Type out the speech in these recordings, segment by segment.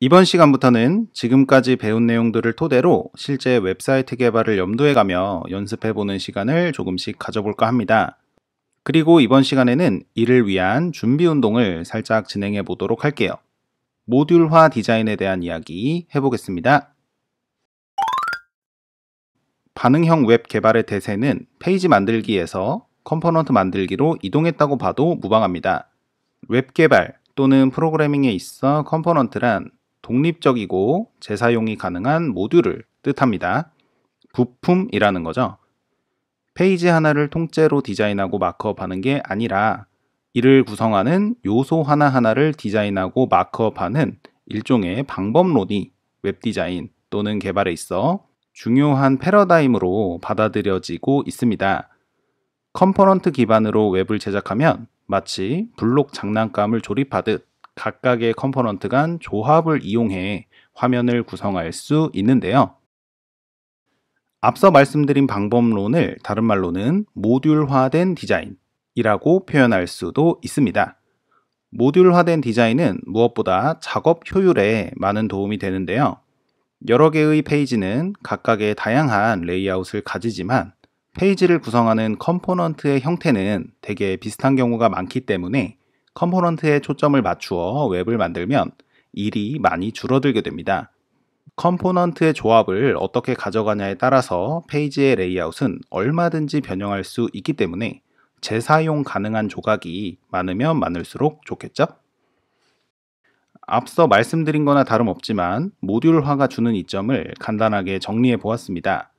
이번 시간부터는 지금까지 배운 내용들을 토대로 실제 웹사이트 개발을 염두에 가며 연습해보는 시간을 조금씩 가져볼까 합니다. 그리고 이번 시간에는 이를 위한 준비 운동을 살짝 진행해 보도록 할게요. 모듈화 디자인에 대한 이야기 해보겠습니다. 반응형 웹 개발의 대세는 페이지 만들기에서 컴포넌트 만들기로 이동했다고 봐도 무방합니다. 웹 개발 또는 프로그래밍에 있어 컴포넌트란 독립적이고 재사용이 가능한 모듈을 뜻합니다. 부품이라는 거죠. 페이지 하나를 통째로 디자인하고 마크업하는 게 아니라 이를 구성하는 요소 하나하나를 디자인하고 마크업하는 일종의 방법론이 웹 디자인 또는 개발에 있어 중요한 패러다임으로 받아들여지고 있습니다. 컴포넌트 기반으로 웹을 제작하면 마치 블록 장난감을 조립하듯 각각의 컴포넌트 간 조합을 이용해 화면을 구성할 수 있는데요. 앞서 말씀드린 방법론을 다른 말로는 모듈화된 디자인이라고 표현할 수도 있습니다. 모듈화된 디자인은 무엇보다 작업 효율에 많은 도움이 되는데요. 여러 개의 페이지는 각각의 다양한 레이아웃을 가지지만 페이지를 구성하는 컴포넌트의 형태는 대개 비슷한 경우가 많기 때문에 컴포넌트에 초점을 맞추어 웹을 만들면 일이 많이 줄어들게 됩니다. 컴포넌트의 조합을 어떻게 가져가냐에 따라서 페이지의 레이아웃은 얼마든지 변형할 수 있기 때문에 재사용 가능한 조각이 많으면 많을수록 좋겠죠? 앞서 말씀드린 거나 다름없지만 모듈화가 주는 이점을 간단하게 정리해 보았습니다.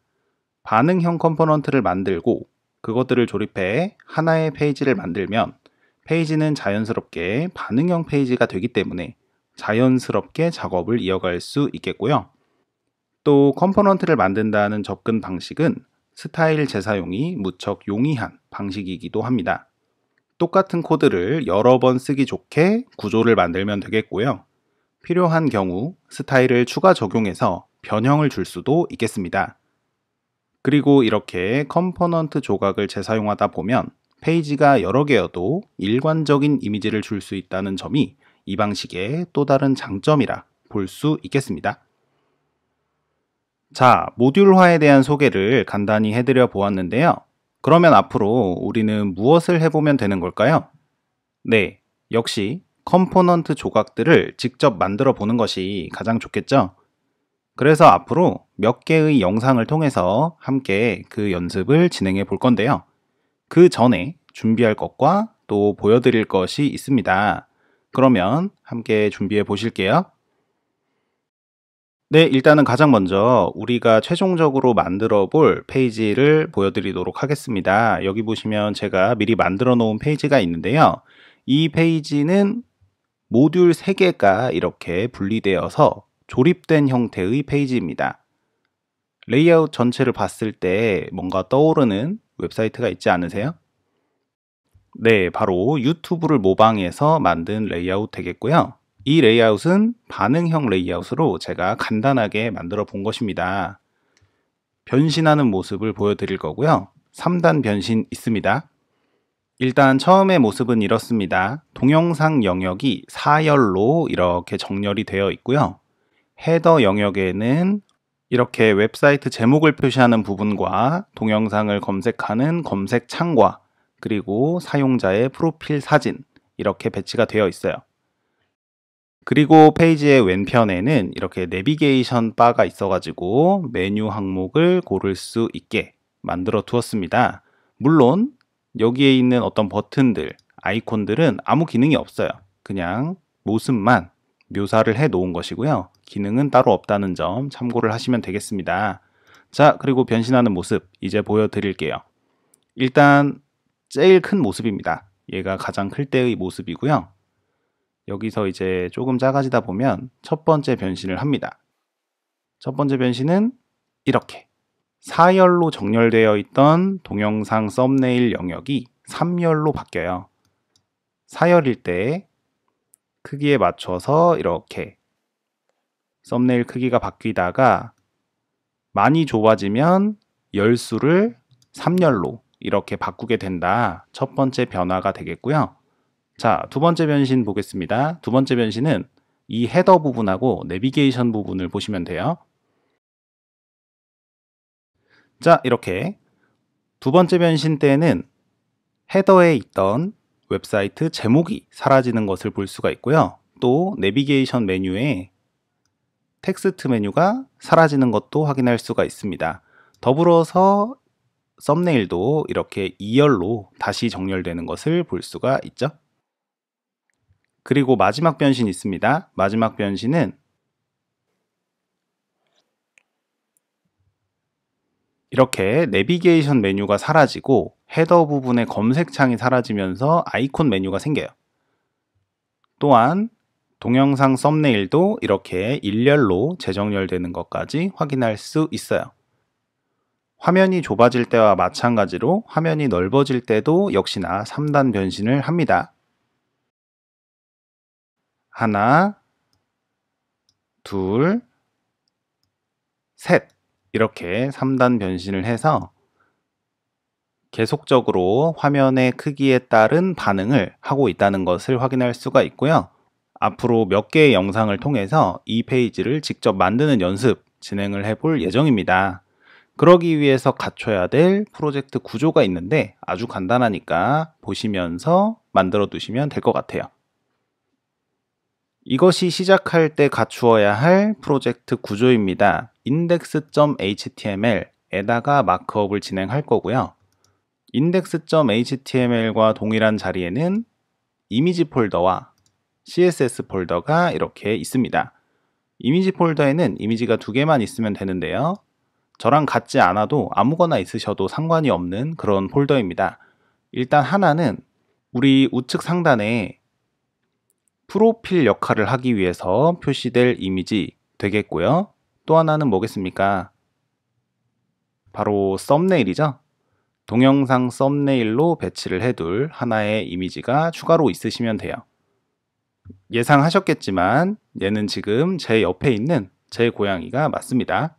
반응형 컴포넌트를 만들고 그것들을 조립해 하나의 페이지를 만들면 페이지는 자연스럽게 반응형 페이지가 되기 때문에 자연스럽게 작업을 이어갈 수 있겠고요. 또 컴포넌트를 만든다는 접근 방식은 스타일 재사용이 무척 용이한 방식이기도 합니다. 똑같은 코드를 여러 번 쓰기 좋게 구조를 만들면 되겠고요. 필요한 경우 스타일을 추가 적용해서 변형을 줄 수도 있겠습니다. 그리고 이렇게 컴포넌트 조각을 재사용하다 보면 페이지가 여러 개여도 일관적인 이미지를 줄 수 있다는 점이 이 방식의 또 다른 장점이라 볼 수 있겠습니다. 자, 모듈화에 대한 소개를 간단히 해드려 보았는데요. 그러면 앞으로 우리는 무엇을 해보면 되는 걸까요? 네, 역시 컴포넌트 조각들을 직접 만들어 보는 것이 가장 좋겠죠? 그래서 앞으로 몇 개의 영상을 통해서 함께 그 연습을 진행해 볼 건데요. 그 전에 준비할 것과 또 보여드릴 것이 있습니다. 그러면 함께 준비해 보실게요. 네, 일단은 가장 먼저 우리가 최종적으로 만들어 볼 페이지를 보여드리도록 하겠습니다. 여기 보시면 제가 미리 만들어 놓은 페이지가 있는데요. 이 페이지는 모듈 3개가 이렇게 분리되어서 조립된 형태의 페이지입니다. 레이아웃 전체를 봤을 때 뭔가 떠오르는 웹사이트가 있지 않으세요? 네, 바로 유튜브를 모방해서 만든 레이아웃 되겠고요. 이 레이아웃은 반응형 레이아웃으로 제가 간단하게 만들어 본 것입니다. 변신하는 모습을 보여드릴 거고요. 3단 변신 있습니다. 일단 처음의 모습은 이렇습니다. 동영상 영역이 4열로 이렇게 정렬이 되어 있고요. 헤더 영역에는 이렇게 웹사이트 제목을 표시하는 부분과 동영상을 검색하는 검색 창과 그리고 사용자의 프로필 사진 이렇게 배치가 되어 있어요. 그리고 페이지의 왼편에는 이렇게 내비게이션 바가 있어가지고 메뉴 항목을 고를 수 있게 만들어 두었습니다. 물론 여기에 있는 어떤 버튼들, 아이콘들은 아무 기능이 없어요. 그냥 모습만 묘사를 해 놓은 것이고요. 기능은 따로 없다는 점 참고를 하시면 되겠습니다. 자, 그리고 변신하는 모습 이제 보여드릴게요. 일단 제일 큰 모습입니다. 얘가 가장 클 때의 모습이고요. 여기서 이제 조금 작아지다 보면 첫 번째 변신을 합니다. 첫 번째 변신은 이렇게 4열로 정렬되어 있던 동영상 썸네일 영역이 3열로 바뀌어요. 4열일 때 크기에 맞춰서 이렇게 썸네일 크기가 바뀌다가 많이 좁아지면 열수를 3열로 이렇게 바꾸게 된다. 첫 번째 변화가 되겠고요. 자, 두 번째 변신 보겠습니다. 두 번째 변신은 이 헤더 부분하고 내비게이션 부분을 보시면 돼요. 자, 이렇게 두 번째 변신 때는 헤더에 있던 웹사이트 제목이 사라지는 것을 볼 수가 있고요. 또 내비게이션 메뉴에 텍스트 메뉴가 사라지는 것도 확인할 수가 있습니다. 더불어서 썸네일도 이렇게 2열로 다시 정렬되는 것을 볼 수가 있죠. 그리고 마지막 변신이 있습니다. 마지막 변신은 이렇게 내비게이션 메뉴가 사라지고 헤더 부분의 검색창이 사라지면서 아이콘 메뉴가 생겨요. 또한 동영상 썸네일도 이렇게 일렬로 재정렬되는 것까지 확인할 수 있어요. 화면이 좁아질 때와 마찬가지로 화면이 넓어질 때도 역시나 3단 변신을 합니다. 하나, 둘, 셋, 이렇게 3단 변신을 해서 계속적으로 화면의 크기에 따른 반응을 하고 있다는 것을 확인할 수가 있고요. 앞으로 몇 개의 영상을 통해서 이 페이지를 직접 만드는 연습 진행을 해볼 예정입니다. 그러기 위해서 갖춰야 될 프로젝트 구조가 있는데 아주 간단하니까 보시면서 만들어 두시면 될 것 같아요. 이것이 시작할 때 갖추어야 할 프로젝트 구조입니다. index.html에다가 마크업을 진행할 거고요. index.html과 동일한 자리에는 이미지 폴더와 CSS 폴더가 이렇게 있습니다. 이미지 폴더에는 이미지가 2개만 있으면 되는데요. 저랑 같지 않아도 아무거나 있으셔도 상관이 없는 그런 폴더입니다. 일단 하나는 우리 우측 상단에 프로필 역할을 하기 위해서 표시될 이미지 되겠고요. 또 하나는 뭐겠습니까? 바로 썸네일이죠. 동영상 썸네일로 배치를 해둘 하나의 이미지가 추가로 있으시면 돼요. 예상하셨겠지만 얘는 지금 제 옆에 있는 제 고양이가 맞습니다.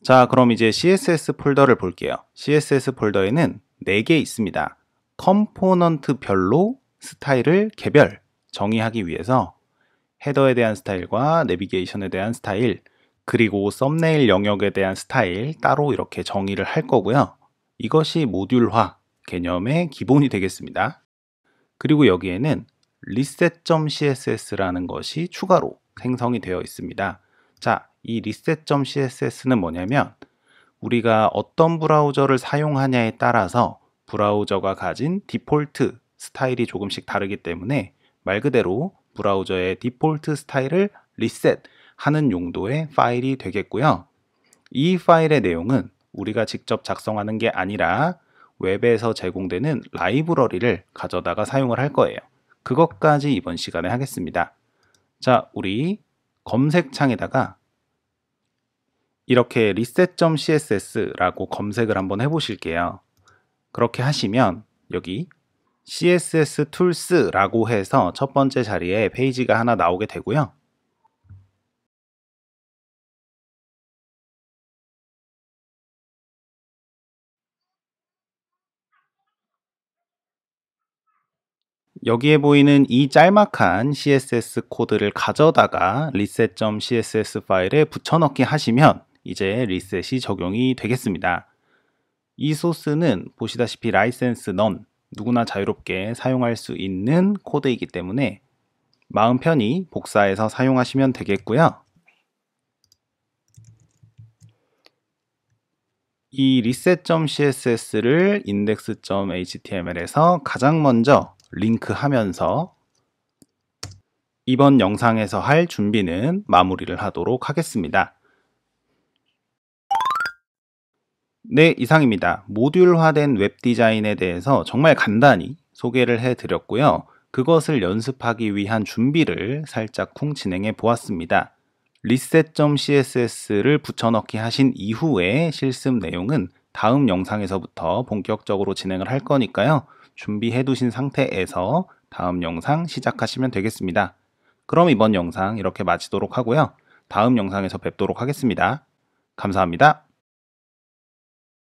자, 그럼 이제 CSS 폴더를 볼게요. CSS 폴더에는 4개 있습니다. 컴포넌트별로 스타일을 개별 정의하기 위해서 헤더에 대한 스타일과 내비게이션에 대한 스타일, 그리고 썸네일 영역에 대한 스타일 따로 이렇게 정의를 할 거고요. 이것이 모듈화 개념의 기본이 되겠습니다. 그리고 여기에는 reset.css라는 것이 추가로 생성이 되어 있습니다. 자, 이 reset.css는 뭐냐면 우리가 어떤 브라우저를 사용하냐에 따라서 브라우저가 가진 디폴트 스타일이 조금씩 다르기 때문에 말 그대로 브라우저의 디폴트 스타일을 리셋하는 용도의 파일이 되겠고요. 이 파일의 내용은 우리가 직접 작성하는 게 아니라 웹에서 제공되는 라이브러리를 가져다가 사용을 할 거예요. 그것까지 이번 시간에 하겠습니다. 자, 우리 검색창에다가 이렇게 reset.css라고 검색을 한번 해보실게요. 그렇게 하시면 여기 CSS Tools라고 해서 첫 번째 자리에 페이지가 하나 나오게 되고요. 여기에 보이는 이 짤막한 CSS 코드를 가져다가 reset.css 파일에 붙여넣기 하시면 이제 리셋이 적용이 되겠습니다. 이 소스는 보시다시피 라이센스 넌, 누구나 자유롭게 사용할 수 있는 코드이기 때문에 마음 편히 복사해서 사용하시면 되겠고요. 이 reset.css를 index.html에서 가장 먼저 링크하면서 이번 영상에서 할 준비는 마무리를 하도록 하겠습니다. 네, 이상입니다. 모듈화된 웹 디자인에 대해서 정말 간단히 소개를 해드렸고요. 그것을 연습하기 위한 준비를 살짝쿵 진행해 보았습니다. reset.css를 붙여넣기 하신 이후에 실습 내용은 다음 영상에서부터 본격적으로 진행을 할 거니까요. 준비해 두신 상태에서 다음 영상 시작하시면 되겠습니다. 그럼 이번 영상 이렇게 마치도록 하고요. 다음 영상에서 뵙도록 하겠습니다. 감사합니다.